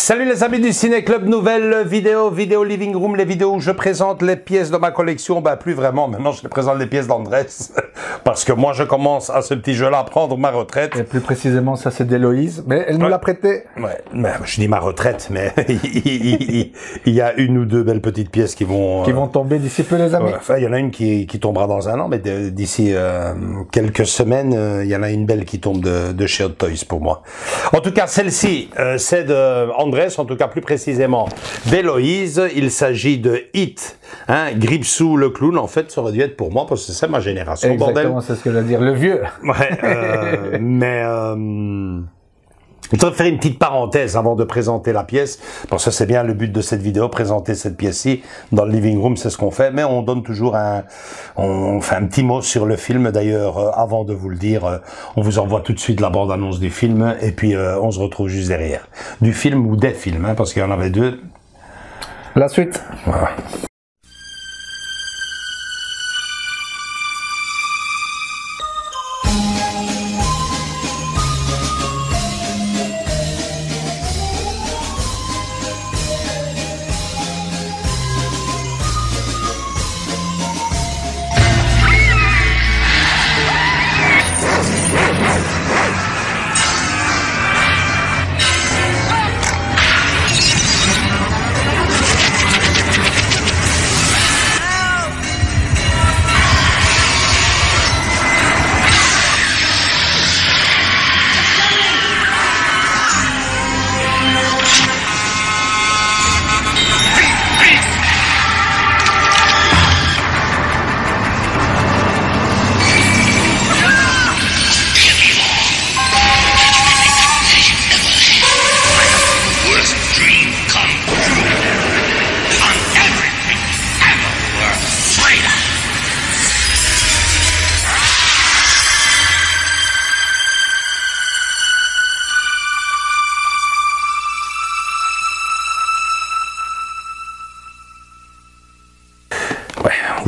Salut les amis du Ciné Club, nouvelle vidéo Living Room, les vidéos où je présente les pièces de ma collection, ben plus vraiment, maintenant je présente les pièces d'Andrés, parce que moi je commence à ce petit jeu-là à prendre ma retraite. Et plus précisément ça c'est d'Héloïse, mais elle nous l'a prêté. Ouais, mais je dis ma retraite, mais il y a une ou deux belles petites pièces qui vont tomber d'ici peu les amis. Enfin, il y en a une qui tombera dans un an, mais d'ici quelques semaines, il y en a une belle qui tombe de chez Hot Toys pour moi. En tout cas, celle-ci, c'est de Andrés, en tout cas plus précisément d'Héloïse. Il s'agit de It, hein, Gripsou le clown. En fait, ça aurait dû être pour moi parce que c'est ma génération. Exactement, c'est ce que je veux dire, le vieux. Ouais, mais je voudrais faire une petite parenthèse avant de présenter la pièce, parce que c'est bien le but de cette vidéo, présenter cette pièce-ci dans le living room, c'est ce qu'on fait, mais on donne toujours on fait un petit mot sur le film. D'ailleurs, avant de vous le dire, on vous envoie tout de suite la bande-annonce du film, et puis on se retrouve juste derrière. Du film ou des films, hein, parce qu'il y en avait deux. La suite. Voilà.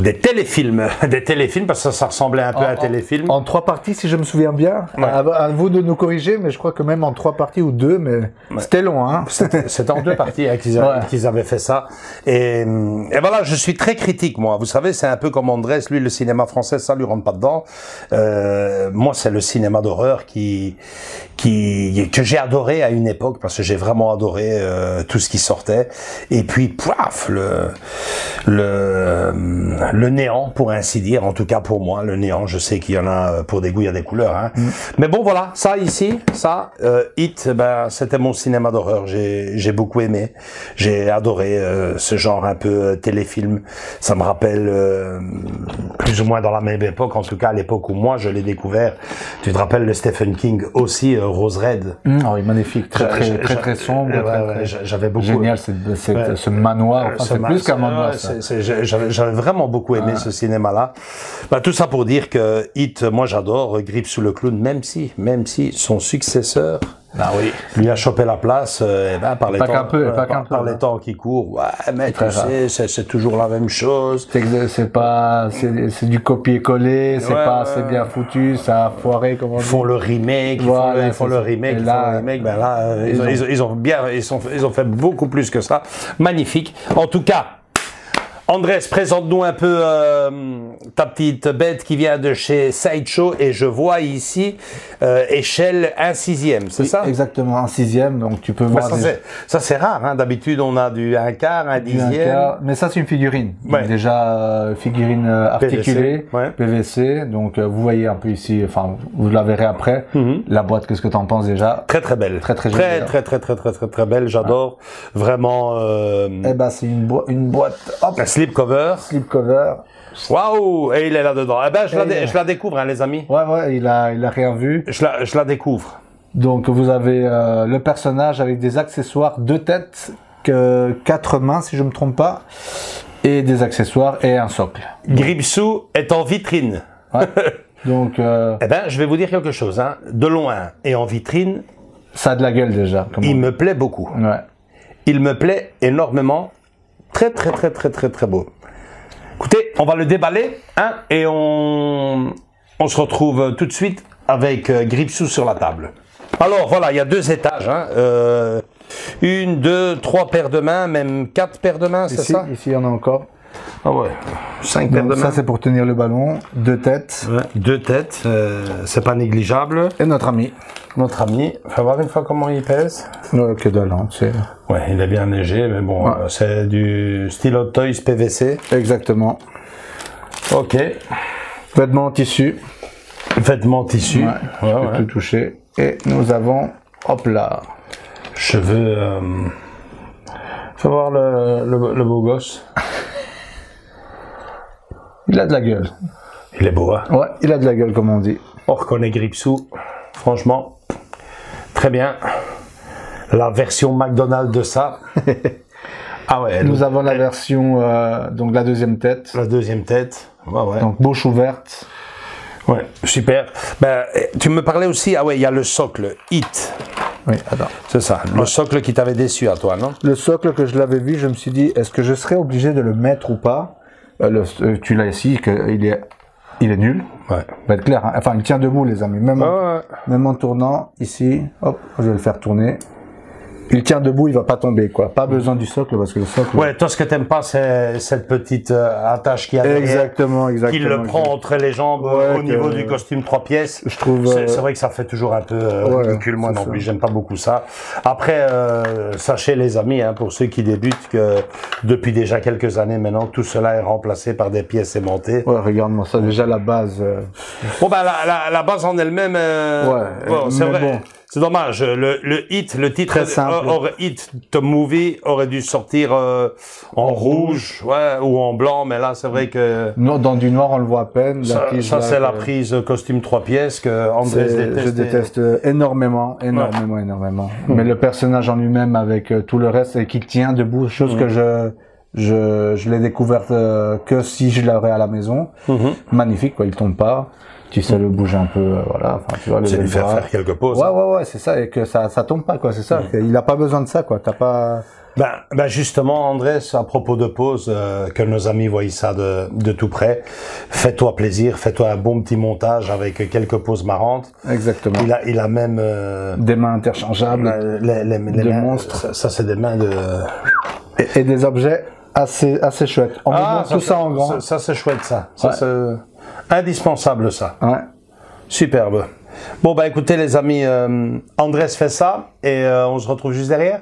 Des téléfilms parce que ça ressemblait un peu à un téléfilm. En 3 parties si je me souviens bien. Ouais. À vous de nous corriger, mais je crois que même en 3 parties ou 2, mais ouais. C'était long, hein. C'était en 2 parties hein, qu'ils avaient fait ça. Et voilà, je suis très critique moi. Vous savez, c'est un peu comme Andrés, lui le cinéma français, ça lui rentre pas dedans. Moi, c'est le cinéma d'horreur que j'ai adoré à une époque, parce que j'ai vraiment adoré tout ce qui sortait. Et puis, paf, le néant, pour ainsi dire, en tout cas pour moi, le néant. Je sais qu'il y en a pour des goûts, il y a des couleurs, hein. Mais bon, voilà, ça ici, ça, It, ben, c'était mon cinéma d'horreur. J'ai beaucoup aimé, j'ai adoré ce genre un peu téléfilm. Ça me rappelle plus ou moins dans la même époque, en tout cas à l'époque où moi je l'ai découvert. Tu te rappelles de Stephen King aussi, Rose Red. Oh, oui, magnifique, très sombre. J'avais beaucoup. Génial, ce manoir. Enfin, c'est plus qu'un manoir. J'avais vraiment beaucoup aimé ce cinéma-là. Bah, tout ça pour dire que It, moi j'adore Gripsou le clown, même si son successeur lui a chopé la place par les temps qui courent. Ouais, mais tu sais, c'est toujours la même chose. C'est du copier-coller, c'est pas assez bien foutu, ça a foiré, comment on dit. Ils font le remake, ils font le remake. Ben là, ils ont fait beaucoup plus que ça. Magnifique. En tout cas, Andrés, présente-nous un peu ta petite bête qui vient de chez Sideshow, et je vois ici échelle 1/6, c'est ça? Exactement, 1/6, donc tu peux voir. Ça c'est rare, hein. D'habitude on a du 1/4, 1/10. Mais ça c'est une figurine. Ouais. Déjà figurine articulée, PVC. Donc vous voyez un peu ici, enfin vous la verrez après. La boîte, qu'est-ce que tu en penses déjà? Très belle, très belle. J'adore vraiment. Eh ben c'est une boîte. Hop. Slipcover. Waouh! Et il est là-dedans. Eh ben, je la découvre, hein, les amis. Ouais, il a rien vu. Je la découvre. Donc, vous avez le personnage avec des accessoires, 2 têtes, 4 mains, si je me trompe pas, et des accessoires et un socle. Gripsou est en vitrine. Ouais. Donc, eh ben, je vais vous dire quelque chose, hein. De loin et en vitrine. Ça a de la gueule déjà. Il me plaît beaucoup. Ouais. Il me plaît énormément. Très beau. Écoutez, on va le déballer, hein, et on se retrouve tout de suite avec Gripsou sur la table. Alors voilà, il y a 2 étages, hein, 1, 2, 3 paires de mains, même 4 paires de mains, c'est ça? Ici, il y en a encore. Ah ouais, 5 paires de mains. Ça, c'est pour tenir le ballon. 2 têtes. Ouais, 2 têtes, c'est pas négligeable. Et notre ami. Notre ami, faut voir une fois comment il pèse. Que dalle, hein, ouais, il est bien léger, mais bon, ouais. C'est du stylo Toys PVC. Exactement. Ok. Vêtements en tissu. Vêtements en tissu. Ouais, je peux tout toucher. Et nous avons, hop là. Cheveux. Faut voir le beau gosse. Il a de la gueule. Il est beau, hein? Ouais, il a de la gueule, comme on dit. On reconnaît Gripsou. Franchement, très bien. La version McDonald's de ça. Ah ouais. Nous avons la version, donc la deuxième tête. La deuxième tête. Ouais. Donc bouche ouverte. Ouais, super. Ben, tu me parlais aussi, ah ouais, il y a le socle, Hit. Oui, attends. C'est ça, le socle qui t'avait déçu à toi, non? Le socle que je l'avais vu, je me suis dit, est-ce que je serais obligé de le mettre ou pas? Tu l'as ici, il est nul. Ouais. Va être clair, hein. Enfin, il tient debout, les amis. Même en tournant, ici, hop, je vais le faire tourner. Il tient debout, il va pas tomber, quoi. Pas besoin du socle, parce que le socle... Ouais, toi, ce que t'aimes pas, c'est cette petite attache qui a derrière. Exactement. Qui le prend entre les jambes au niveau du costume 3 pièces. Je trouve... C'est vrai que ça fait toujours un peu ridicule, moi non plus. J'aime pas beaucoup ça. Après, sachez les amis, hein, pour ceux qui débutent, que depuis déjà quelques années maintenant, tout cela est remplacé par des pièces aimantées. Ouais, regarde-moi ça, déjà la base... Bon, ben, la base en elle-même... bon, c'est vrai. Bon. C'est dommage, le titre Hit the Movie aurait dû sortir en rouge, ou en blanc, mais là c'est vrai que... Non, dans du noir on le voit à peine. Ça c'est la prise costume 3 pièces que Andrés déteste. Je déteste énormément. Mais le personnage en lui-même avec tout le reste et qui tient debout, chose que je l'ai découverte que si je l'aurais à la maison. Magnifique, quoi, il tombe pas. Tu sais le bouger un peu, voilà. Enfin, tu vois, c'est lui faire quelques pauses. Ouais, c'est ça, et que ça tombe pas, quoi, c'est ça. Il a pas besoin de ça, quoi. T'as pas... Ben justement, Andrés, à propos de pause, que nos amis voient ça de tout près. Fais-toi plaisir, fais-toi un bon petit montage avec quelques pauses marrantes. Exactement. Il a même des mains interchangeables, les mains, monstres. Ça c'est des mains de et des objets assez chouettes. On montre tout ça en grand. Ça c'est chouette, ça. Ça c'est indispensable, ça. Ouais. Superbe. Bon bah écoutez les amis, Andrés fait ça et on se retrouve juste derrière.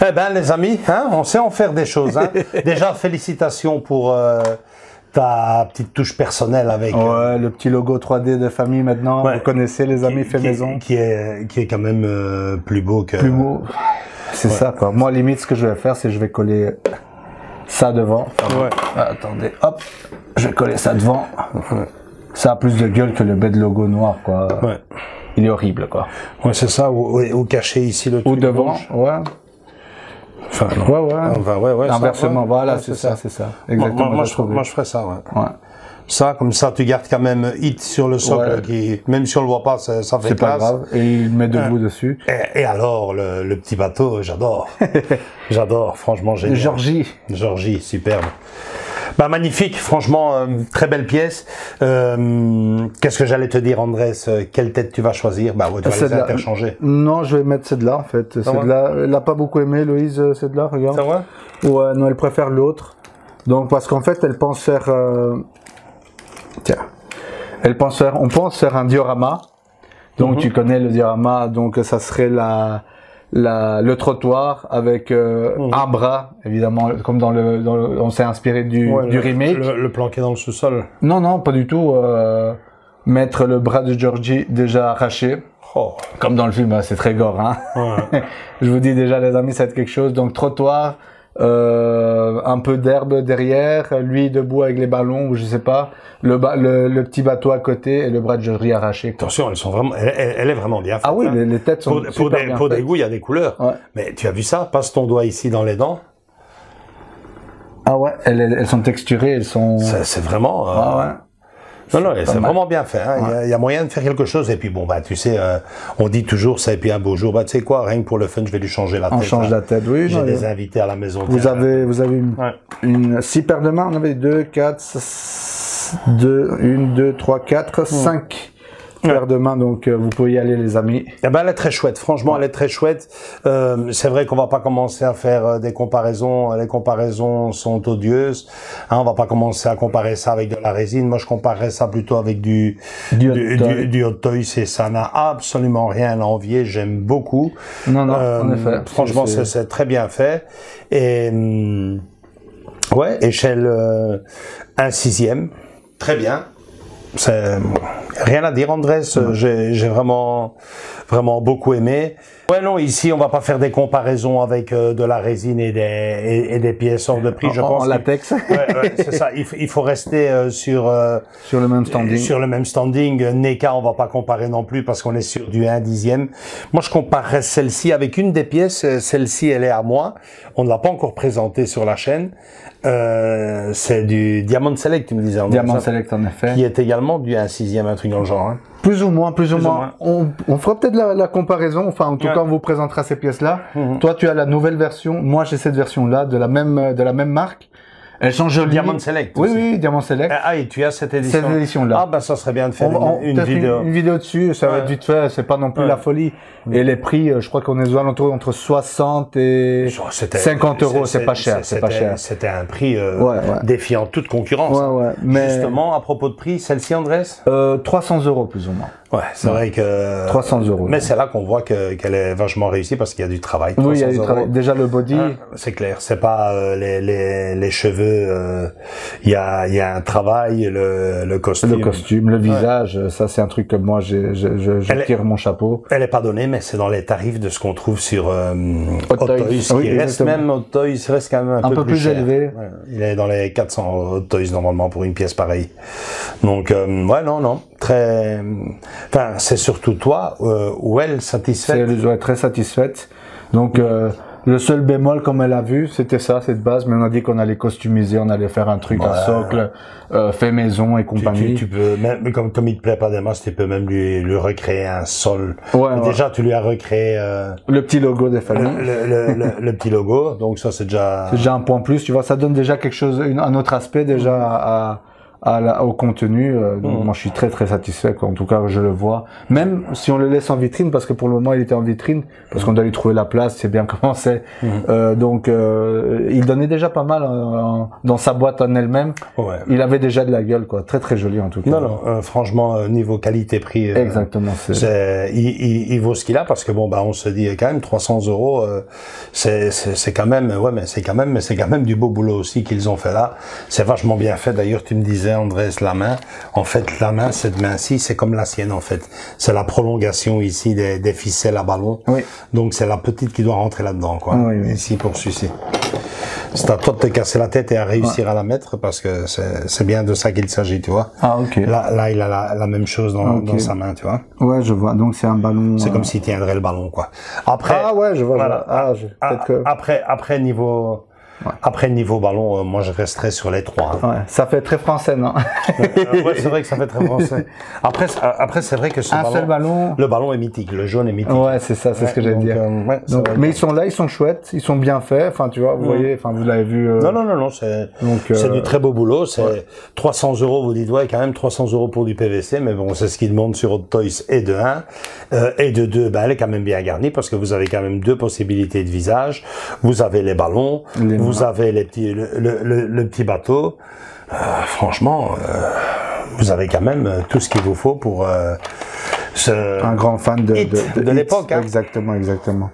Eh ben les amis, hein, on sait en faire des choses. Hein. Déjà, félicitations pour ta petite touche personnelle avec... Ouais, le petit logo 3D de famille maintenant, vous connaissez les amis fait maison. Qui est quand même plus beau que... Plus beau, c'est ça quoi. Moi limite ce que je vais faire, c'est je vais coller ça devant. Attendez, hop, je vais coller ça devant. Ça a plus de gueule que le bête logo noir quoi. Il est horrible quoi. Ouais, c'est ça, ou cacher ici le truc. Ou devant, ouais. Enfin, non. Inversement, voilà, c'est ça. Exactement. Moi, je ferais ça, ouais. Ça, comme ça, tu gardes quand même hit sur le socle, qui, même si on le voit pas, ça fait classe. C'est pas grave. Et il met debout dessus. Et alors, le petit bateau, j'adore. J'adore, franchement, génial. Georgie, superbe. Bah, magnifique, franchement, très belle pièce. Qu'est-ce que j'allais te dire, Andrés? Quelle tête tu vas choisir? Bah, tu vas les interchanger. Non, je vais mettre celle-là, en fait. Celle-là, elle n'a pas beaucoup aimé, Loïse, celle-là, regarde. C'est vrai? Ouais, non, elle préfère l'autre. Donc, parce qu'en fait, elle pense faire... on pense faire un diorama. Donc, tu connais le diorama, donc ça serait le trottoir avec un bras, évidemment, comme on s'est inspiré du remake. Le plan qui est dans le sous-sol. Non, pas du tout. Mettre le bras de Georgie déjà arraché. Comme dans le film, c'est très gore. Hein. Je vous dis déjà, les amis, ça va être quelque chose. Donc, trottoir, un peu d'herbe derrière, lui debout avec les ballons, ou je sais pas, le petit bateau à côté et le bras de Georgie arraché. Attention, elles sont vraiment, elle est vraiment bien faite. Ah oui, les têtes sont super bien pour des goûts, il y a des couleurs. Mais tu as vu ça? Passe ton doigt ici dans les dents. Ah ouais, elles sont texturées, elles sont... C'est vraiment... Non, c'est vraiment bien fait. Hein. Il y a moyen de faire quelque chose. Et puis bon, bah tu sais, on dit toujours ça. Et puis un beau jour, bah tu sais quoi, rien que pour le fun, je vais lui changer la tête. On change la tête, oui. J'ai des invités à la maison. Vous avez une 6 paires de mains. On avait 2, 4, 1, 2, 3, 4, 5 paires de mains. Donc vous pouvez y aller, les amis. Eh ben, elle est très chouette. Franchement, elle est très chouette. C'est vrai qu'on va pas commencer à faire des comparaisons. Les comparaisons sont odieuses. Hein, on va pas commencer à comparer ça avec de la résine. Moi, je comparerais ça plutôt avec du Hot Toys. Et ça n'a absolument rien à envier. J'aime beaucoup. Non, en effet. Franchement, c'est très bien fait. Et échelle 1/6. Très bien. C'est rien à dire, Andrés. J'ai vraiment beaucoup aimé. Ouais, non, ici on va pas faire des comparaisons avec de la résine et des pièces hors de prix. Je pense en latex. C'est ça. Il faut rester sur le même standing. Sur le même standing. NECA, on va pas comparer non plus parce qu'on est sur du 1/10. Moi, je comparerais celle-ci avec une des pièces. Celle-ci, elle est à moi. On ne l'a pas encore présentée sur la chaîne. C'est du Diamond Select, tu me disais. Diamond Select, en effet. Qui est également du 1/6, un truc dans le genre. Hein. Plus ou moins. On fera peut-être la comparaison. Enfin, en tout cas, on vous présentera ces pièces-là. Toi, tu as la nouvelle version. Moi, j'ai cette version-là de la même marque. Elles sont jolies. Diamond Select. Oui, Diamond Select. Ah, et tu as cette édition. Cette édition-là. Ah, ben, ça serait bien de faire une vidéo. Une vidéo dessus. Ça va être vite fait. C'est pas non plus la folie. Et les prix, je crois qu'on est aux alentours entre 60 et 50 euros. C'est pas cher. C'était un prix défiant toute concurrence. Mais justement, à propos de prix, celle-ci, Andrés 300 euros plus ou moins. Ouais, c'est vrai que 300 euros. Mais c'est là qu'on voit qu'elle est vachement réussie parce qu'il y a du travail. Oui, il y a du travail. Déjà le body. C'est clair. C'est pas les cheveux. Il y a un travail, le costume. Le costume, le visage. Ça, c'est un truc que moi, je tire mon chapeau. Elle est pas donnée, mais c'est dans les tarifs de ce qu'on trouve sur Hot Toys, qui reste même Hot Toys, reste quand même un peu plus cher. Élevé. Ouais, il est dans les 400 Hot Toys normalement pour une pièce pareille. Donc non, très. Enfin, c'est surtout toi ou elle satisfaite. Elle très satisfaite. Donc le seul bémol, comme elle a vu, c'était ça, cette base, mais on a dit qu'on allait customiser, on allait faire un truc à socle, fait maison et compagnie. Tu peux même, comme il te plaît pas des masses, tu peux même lui recréer un sol. Déjà, tu lui as recréé le petit logo des familles. Le petit logo, donc ça c'est déjà. C'est déjà un point plus, tu vois, ça donne déjà quelque chose, un autre aspect déjà au contenu. Donc moi je suis très très satisfait, quoi. En tout cas je le vois. Même si on le laisse en vitrine, parce que pour le moment il était en vitrine, parce qu'on doit lui trouver la place, c'est bien comment c'est. Donc il donnait déjà pas mal dans sa boîte en elle-même. Ouais. Il avait déjà de la gueule, quoi. Très très joli en tout cas. Non, franchement niveau qualité-prix. Exactement. Il vaut ce qu'il a, parce que bon on se dit quand même 300 €, c'est quand même, mais c'est quand même du beau boulot aussi qu'ils ont fait là. C'est vachement bien fait. D'ailleurs tu me disais, Andrés, la main. En fait, la main, cette main-ci, c'est comme la sienne, en fait. C'est la prolongation ici des ficelles à ballon. Oui. Donc, c'est la petite qui doit rentrer là-dedans, quoi. Oui, oui. Ici, pour celui-ci. C'est à toi de te casser la tête et à réussir à la mettre, parce que c'est bien de ça qu'il s'agit, tu vois. Ah, ok. Là, il a la même chose dans sa main, tu vois. Ouais, je vois. Donc, c'est un ballon. C'est comme s'il tiendrait le ballon, quoi. Après. Ah, ouais, je vois. Voilà. Après, niveau. Ouais. Après, niveau ballon, moi je resterai sur les 3. Hein. Ouais, ça fait très français, non? Ouais, c'est vrai que ça fait très français. Après c'est vrai que seul ballon, le ballon est mythique, le jaune est mythique. Ouais, c'est ça, c'est ce que j'allais dire. Donc, mais ils sont là, ils sont chouettes, ils sont bien faits. Enfin, tu vois, vous voyez, enfin, vous l'avez vu. Non, c'est du très beau boulot. C'est 300 €. Vous dites, ouais, quand même 300 € pour du PVC, mais bon, c'est ce qu'ils demandent sur Hot Toys. Et de 1 et de 2, elle est quand même bien garnie, parce que vous avez quand même 2 possibilités de visage. Vous avez les ballons. Vous avez le petit bateau. Franchement, vous avez quand même tout ce qu'il vous faut pour un grand fan de l'époque. Hein. Exactement.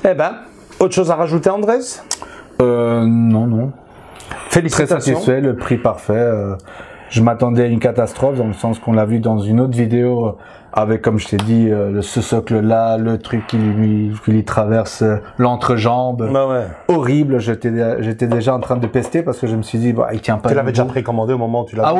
Eh ben, autre chose à rajouter, Andrés? Non. Félicitations. Très satisfait, le prix parfait. Je m'attendais à une catastrophe, dans le sens qu'on l'a vu dans une autre vidéo, avec, comme je t'ai dit, ce socle-là, le truc qui lui traverse l'entrejambe. Bah ouais. Horrible. J'étais déjà en train de pester, parce que je me suis dit, il tient pas. Tu l'avais déjà précommandé au moment où tu l'as vu? Ah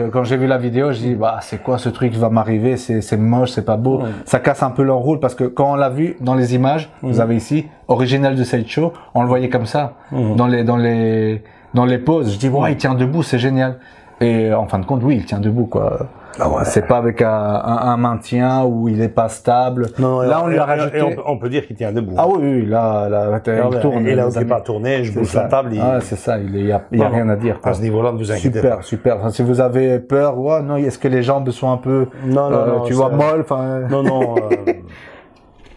oui, quand j'ai vu la vidéo, je dis, c'est quoi ce truc qui va m'arriver? C'est moche, c'est pas beau. Ça casse un peu l'enroule, parce que quand on l'a vu dans les images, vous avez ici, original de Sideshow, on le voyait comme ça, dans les poses. Je dis, il tient debout, c'est génial. Et en fin de compte, oui, il tient debout, quoi. Ah ouais. C'est pas avec un maintien où il est pas stable. Non, là, on lui a rajouté. Et on peut dire qu'il tient debout. Ah oui, là, il tourne. Et là, il n'est pas tourné, je bouge la table. Ah, c'est ça, il y a rien à dire, quoi. À ce niveau-là, ne vous inquiétez pas. Super. Enfin, si vous avez peur, non, est-ce que les jambes sont un peu, tu vois, molles, enfin. Non.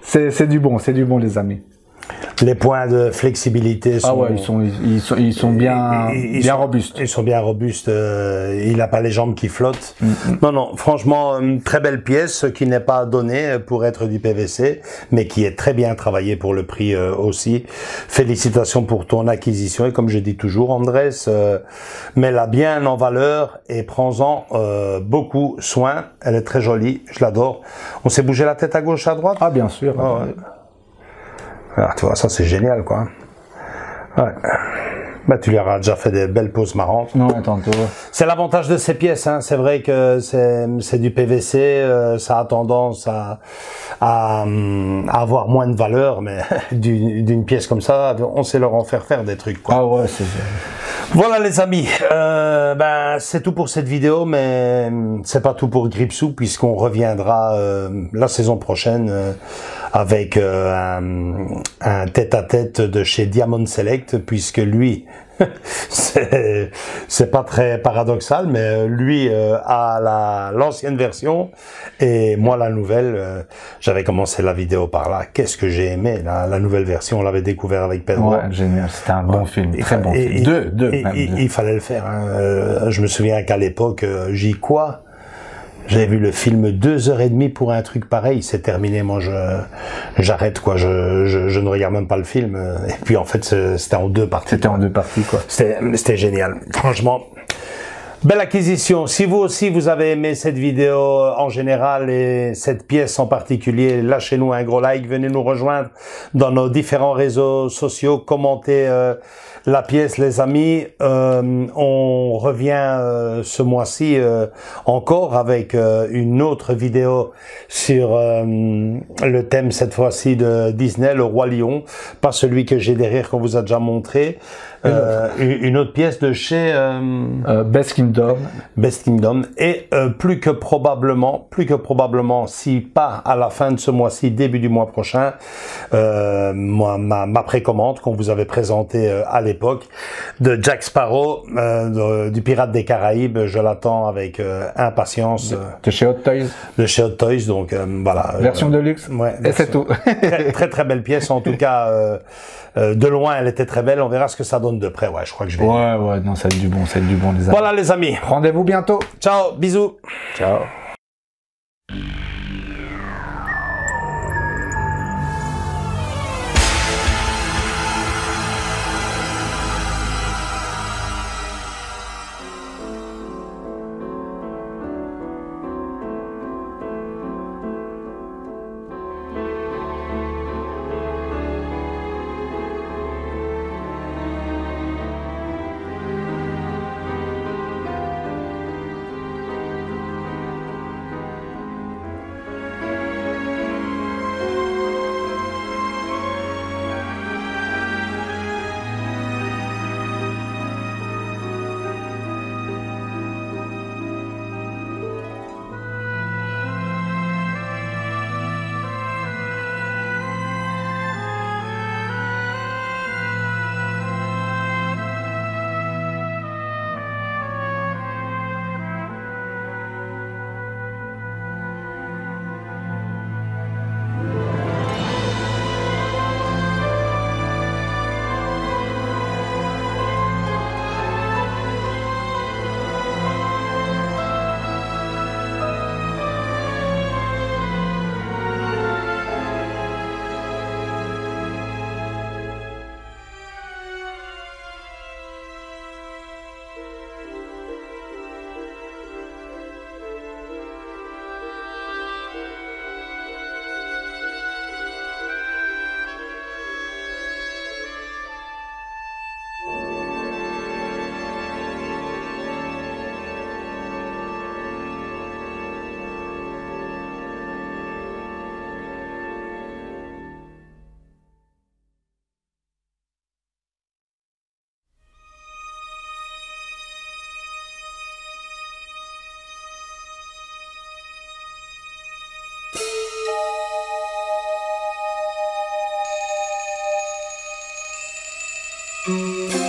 C'est du bon, les amis. Les points de flexibilité sont... Ah ouais, ils sont bien robustes. Ils sont bien robustes. Il n'a pas les jambes qui flottent. Non, franchement, une très belle pièce qui n'est pas donnée pour être du PVC, mais qui est très bien travaillée pour le prix aussi. Félicitations pour ton acquisition. Et comme je dis toujours, Andrés, mets-la bien en valeur et prends-en beaucoup soin. Elle est très jolie, je l'adore. On s'est bougé la tête à gauche, à droite? Ah, bien sûr. Ah, ouais. Alors, tu vois, ça c'est génial, quoi. Ouais. Tu lui auras déjà fait des belles poses marrantes. Non, tantôt. C'est l'avantage de ces pièces, hein. C'est vrai que c'est du PVC, ça a tendance à avoir moins de valeur, mais d'une pièce comme ça, on sait leur en faire des trucs, quoi. Ah ouais, c'est ça. Voilà les amis, c'est tout pour cette vidéo, mais c'est pas tout pour Gripsou, puisqu'on reviendra la saison prochaine avec un tête-à-tête de chez Diamond Select, puisque lui, c'est pas très paradoxal, mais lui a l'ancienne version et moi la nouvelle. J'avais commencé la vidéo par là. Qu'est-ce que j'ai aimé la nouvelle version, on l'avait découvert avec Pedro. Ouais, génial, c'était un bon film, très bon film. Deux. Il fallait le faire. Hein. Je me souviens qu'à l'époque, j'avais vu le film 2h30 pour un truc pareil, c'est terminé, moi j'arrête, quoi, je ne regarde même pas le film, et puis en fait c'était en 2 parties. C'était en 2 parties, quoi. C'était génial, franchement. Belle acquisition. Si vous aussi vous avez aimé cette vidéo en général et cette pièce en particulier, lâchez-nous un gros like, venez nous rejoindre dans nos différents réseaux sociaux, commentez la pièce les amis. On revient ce mois-ci encore avec une autre vidéo sur le thème cette fois-ci de Disney, le Roi Lion, pas celui que j'ai derrière qu'on vous a déjà montré. Une autre pièce de chez Best Kingdom. Best Kingdom. Et plus que probablement, si pas à la fin de ce mois-ci, début du mois prochain, ma précommande qu'on vous avait présentée à l'époque de Jack Sparrow, du Pirate des Caraïbes, je l'attends avec impatience. De chez Hot Toys. De chez Hot Toys, donc voilà. Version de luxe. Ouais, et c'est tout. Très belle pièce, en tout cas. De loin, elle était très belle. On verra ce que ça donne de près. Ouais, je crois que je vais. Ouais, non, c'est du bon, les amis. Voilà, les amis. Rendez-vous bientôt. Ciao, bisous. Ciao. Thank you.